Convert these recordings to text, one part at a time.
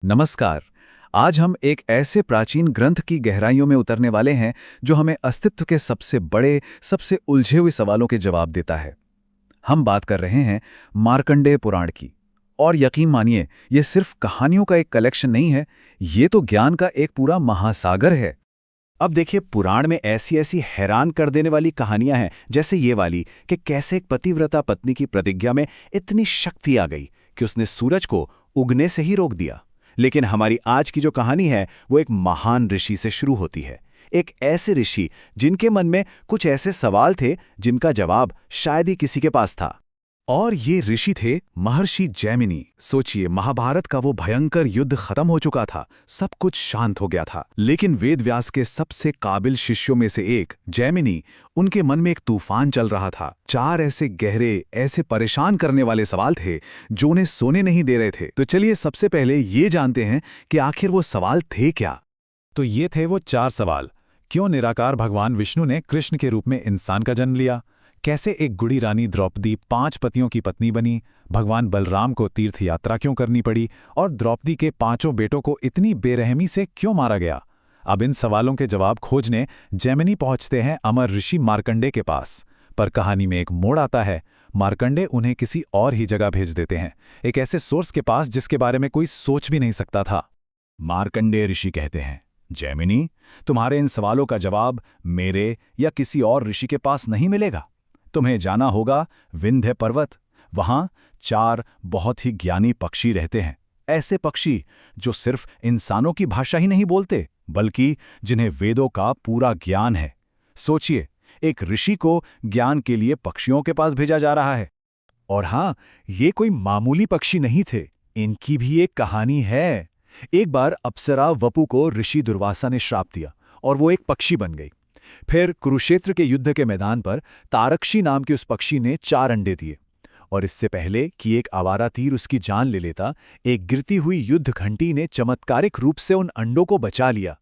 नमस्कार। आज हम एक ऐसे प्राचीन ग्रंथ की गहराइयों में उतरने वाले हैं जो हमें अस्तित्व के सबसे बड़े, सबसे उलझे हुए सवालों के जवाब देता है। हम बात कर रहे हैं मार्कंडेय पुराण की। और यकीन मानिए, ये सिर्फ कहानियों का एक कलेक्शन नहीं है, ये तो ज्ञान का एक पूरा महासागर है। अब देखिए, पुराण में ऐसी ऐसी हैरान कर देने वाली कहानियां हैं, जैसे ये वाली कि कैसे एक पतिव्रता पत्नी की प्रतिज्ञा में इतनी शक्ति आ गई कि उसने सूरज को उगने से ही रोक दिया। लेकिन हमारी आज की जो कहानी है वो एक महान ऋषि से शुरू होती है। एक ऐसे ऋषि जिनके मन में कुछ ऐसे सवाल थे जिनका जवाब शायद ही किसी के पास था। और ये ऋषि थे महर्षि जैमिनी। सोचिए, महाभारत का वो भयंकर युद्ध खत्म हो चुका था, सब कुछ शांत हो गया था, लेकिन वेदव्यास के सबसे काबिल शिष्यों में से एक जैमिनी, उनके मन में एक तूफान चल रहा था। चार ऐसे गहरे, ऐसे परेशान करने वाले सवाल थे जो उन्हें सोने नहीं दे रहे थे। तो चलिए सबसे पहले ये जानते हैं कि आखिर वो सवाल थे क्या। तो ये थे वो चार सवाल। क्यों निराकार भगवान विष्णु ने कृष्ण के रूप में इंसान का जन्म लिया? कैसे एक गुड़ी रानी द्रौपदी 5 पतियों की पत्नी बनी? भगवान बलराम को तीर्थ यात्रा क्यों करनी पड़ी? और द्रौपदी के 5 बेटों को इतनी बेरहमी से क्यों मारा गया? अब इन सवालों के जवाब खोजने जैमिनी पहुंचते हैं अमर ऋषि मार्कंडे के पास। पर कहानी में एक मोड़ आता है। मार्कंडे उन्हें किसी और ही जगह भेज देते हैं, एक ऐसे सोर्स के पास जिसके बारे में कोई सोच भी नहीं सकता था। मार्कंडेय ऋषि कहते हैं, जैमिनी, तुम्हारे इन सवालों का जवाब मेरे या किसी और ऋषि के पास नहीं मिलेगा। तुम्हें जाना होगा विंध्य पर्वत। वहां 4 बहुत ही ज्ञानी पक्षी रहते हैं। ऐसे पक्षी जो सिर्फ इंसानों की भाषा ही नहीं बोलते, बल्कि जिन्हें वेदों का पूरा ज्ञान है। सोचिए, एक ऋषि को ज्ञान के लिए पक्षियों के पास भेजा जा रहा है। और हां, ये कोई मामूली पक्षी नहीं थे, इनकी भी एक कहानी है। एक बार अप्सरा वपु को ऋषि दुर्वासा ने श्राप दिया और वो एक पक्षी बन गई। फिर कुरुक्षेत्र के युद्ध के मैदान पर तारक्षी नाम के उस पक्षी ने 4 अंडे दिए। और इससे पहले कि एक आवारा तीर उसकी जान ले लेता, एक गिरती हुई युद्ध घंटी ने चमत्कारिक रूप से उन अंडों को बचा लिया।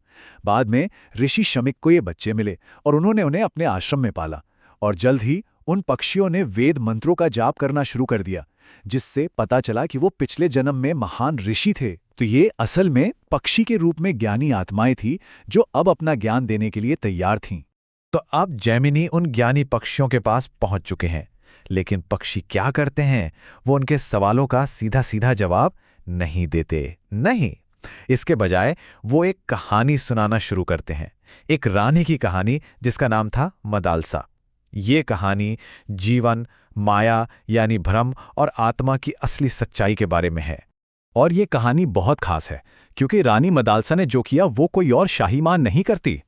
बाद में ऋषि शमिक को ये बच्चे मिले और उन्होंने उन्हें अपने आश्रम में पाला। और जल्द ही उन पक्षियों ने वेद मंत्रों का जाप करना शुरू कर दिया, जिससे पता चला कि वो पिछले जन्म में महान ऋषि थे। तो ये असल में पक्षी के रूप में ज्ञानी आत्माएं थी जो अब अपना ज्ञान देने के लिए तैयार थीं। तो अब जैमिनी उन ज्ञानी पक्षियों के पास पहुंच चुके हैं। लेकिन पक्षी क्या करते हैं? वो उनके सवालों का सीधा सीधा जवाब नहीं देते। नहीं, इसके बजाय वो एक कहानी सुनाना शुरू करते हैं। एक रानी की कहानी जिसका नाम था मदालसा। ये कहानी जीवन, माया यानी भ्रम और आत्मा की असली सच्चाई के बारे में है। और ये कहानी बहुत खास है क्योंकि रानी मदालसा ने जो किया वो कोई और शाहीमान नहीं करती।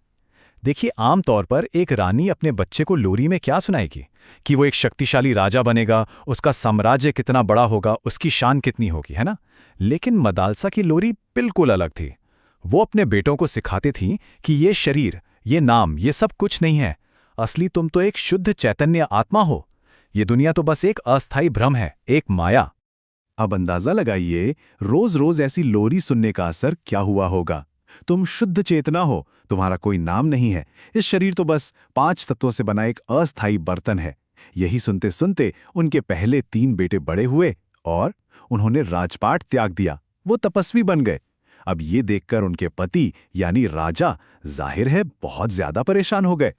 देखिए, आमतौर पर एक रानी अपने बच्चे को लोरी में क्या सुनाएगी कि वो एक शक्तिशाली राजा बनेगा, उसका साम्राज्य कितना बड़ा होगा, उसकी शान कितनी होगी, है ना? लेकिन मदालसा की लोरी बिल्कुल अलग थी। वो अपने बेटों को सिखाती थी कि ये शरीर, ये नाम, ये सब कुछ नहीं है। असली तुम तो एक शुद्ध चैतन्य आत्मा हो। ये दुनिया तो बस एक अस्थायी भ्रम है, एक माया। अब अंदाजा लगाइए, रोज रोज ऐसी लोरी सुनने का असर क्या हुआ होगा। तुम शुद्ध चेतना हो, तुम्हारा कोई नाम नहीं है, इस शरीर तो बस 5 तत्वों से बना एक अस्थायी बर्तन है। यही सुनते सुनते उनके पहले 3 बेटे बड़े हुए और उन्होंने राजपाट त्याग दिया। वो तपस्वी बन गए। अब ये देखकर उनके पति यानी राजा जाहिर है बहुत ज्यादा परेशान हो गए।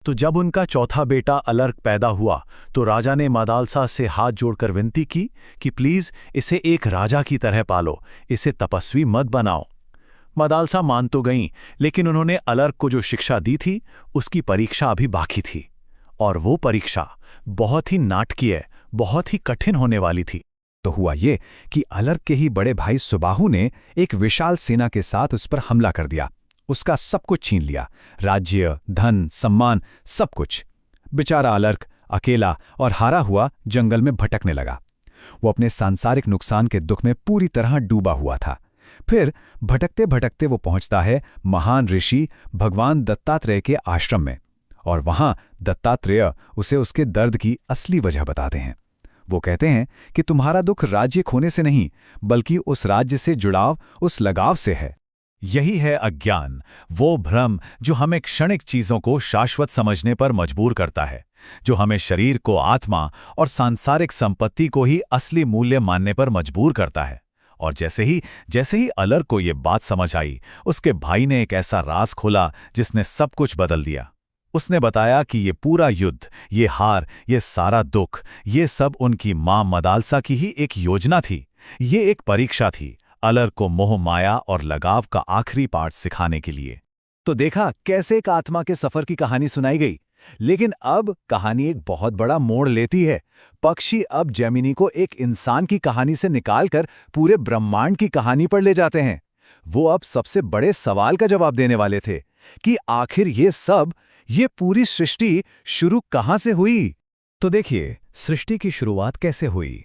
तो जब उनका चौथा बेटा अलर्क पैदा हुआ तो राजा ने मदालसा से हाथ जोड़कर विनती की कि प्लीज इसे एक राजा की तरह पालो, इसे तपस्वी मत बनाओ। मदालसा मान तो गईं, लेकिन उन्होंने अलर्क को जो शिक्षा दी थी उसकी परीक्षा अभी बाकी थी। और वो परीक्षा बहुत ही नाटकीय, बहुत ही कठिन होने वाली थी। तो हुआ ये कि अलर्क के ही बड़े भाई सुबाहु ने एक विशाल सेना के साथ उस पर हमला कर दिया। उसका सब कुछ छीन लिया, राज्य, धन, सम्मान, सब कुछ। बेचारा अलर्क अकेला और हारा हुआ जंगल में भटकने लगा। वो अपने सांसारिक नुकसान के दुख में पूरी तरह डूबा हुआ था। फिर भटकते भटकते वो पहुंचता है महान ऋषि भगवान दत्तात्रेय के आश्रम में। और वहां दत्तात्रेय उसे उसके दर्द की असली वजह बताते हैं। वो कहते हैं कि तुम्हारा दुख राज्य खोने से नहीं, बल्कि उस राज्य से जुड़ाव, उस लगाव से है। यही है अज्ञान, वो भ्रम जो हमें क्षणिक चीजों को शाश्वत समझने पर मजबूर करता है, जो हमें शरीर को आत्मा और सांसारिक संपत्ति को ही असली मूल्य मानने पर मजबूर करता है। और जैसे ही अलर को ये बात समझ आई, उसके भाई ने एक ऐसा राज खोला जिसने सब कुछ बदल दिया। उसने बताया कि ये पूरा युद्ध, ये हार, ये सारा दुख, ये सब उनकी मां मदालसा की ही एक योजना थी। ये एक परीक्षा थी, अलर को मोह माया और लगाव का आखिरी पाठ सिखाने के लिए। तो देखा कैसे एक आत्मा के सफर की कहानी सुनाई गई। लेकिन अब कहानी एक बहुत बड़ा मोड़ लेती है। पक्षी अब जेमिनी को एक इंसान की कहानी से निकालकर पूरे ब्रह्मांड की कहानी पर ले जाते हैं। वो अब सबसे बड़े सवाल का जवाब देने वाले थे कि आखिर ये पूरी सृष्टि शुरू कहां से हुई। तो देखिए, सृष्टि की शुरुआत कैसे हुई।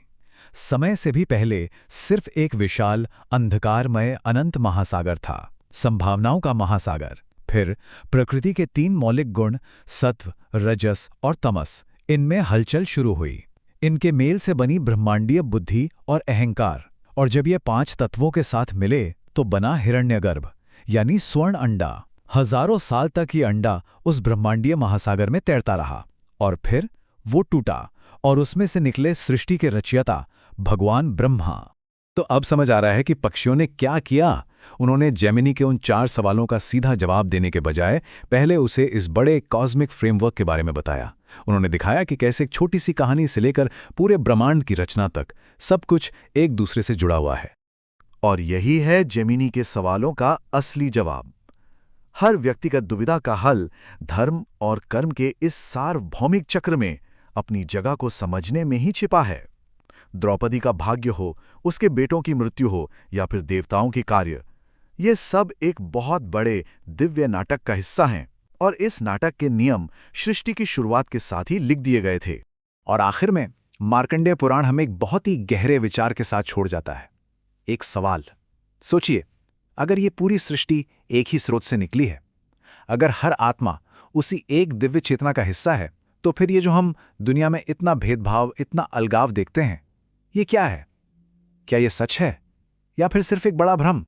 समय से भी पहले सिर्फ एक विशाल अंधकारमय अनंत महासागर था, संभावनाओं का महासागर। फिर प्रकृति के 3 मौलिक गुण, सत्व, रजस और तमस, इनमें हलचल शुरू हुई। इनके मेल से बनी ब्रह्मांडीय बुद्धि और अहंकार। और जब ये 5 तत्वों के साथ मिले तो बना हिरण्यगर्भ, यानी स्वर्ण अंडा। हजारों साल तक ये अंडा उस ब्रह्मांडीय महासागर में तैरता रहा और फिर वो टूटा और उसमें से निकले सृष्टि के रचयिता भगवान ब्रह्मा। तो अब समझ आ रहा है कि पक्षियों ने क्या किया। उन्होंने जेमिनी के उन 4 सवालों का सीधा जवाब देने के बजाय पहले उसे इस बड़े कॉस्मिक फ्रेमवर्क के बारे में बताया। उन्होंने दिखाया कि कैसे एक छोटी सी कहानी से लेकर पूरे ब्रह्मांड की रचना तक सब कुछ एक दूसरे से जुड़ा हुआ है। और यही है जेमिनी के सवालों का असली जवाब। हर व्यक्तिगत दुविधा का हल धर्म और कर्म के इस सार्वभौमिक चक्र में अपनी जगह को समझने में ही छिपा है। द्रौपदी का भाग्य हो, उसके बेटों की मृत्यु हो या फिर देवताओं की कार्य, ये सब एक बहुत बड़े दिव्य नाटक का हिस्सा हैं और इस नाटक के नियम सृष्टि की शुरुआत के साथ ही लिख दिए गए थे। और आखिर में मार्कंडेय पुराण हमें एक बहुत ही गहरे विचार के साथ छोड़ जाता है। एक सवाल सोचिए, अगर ये पूरी सृष्टि एक ही स्रोत से निकली है, अगर हर आत्मा उसी एक दिव्य चेतना का हिस्सा है, तो फिर ये जो हम दुनिया में इतना भेदभाव, इतना अलगाव देखते हैं, ये क्या है? क्या ये सच है या फिर सिर्फ एक बड़ा भ्रम?